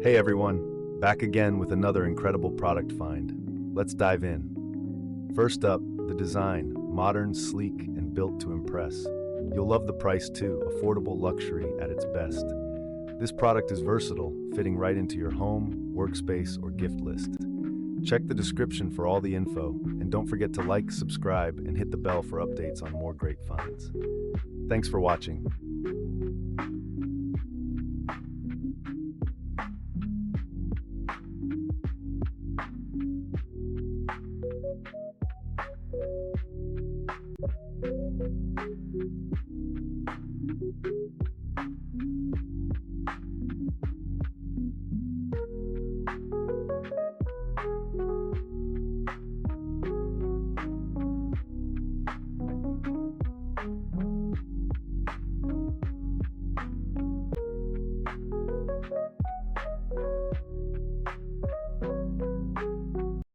Hey everyone, back again with another incredible product find. Let's dive in. First up, the design, modern, sleek, and built to impress. You'll love the price too, affordable luxury at its best. This product is versatile, fitting right into your home, workspace, or gift list. Check the description for all the info, and don't forget to like, subscribe, and hit the bell for updates on more great finds. Thanks for watching.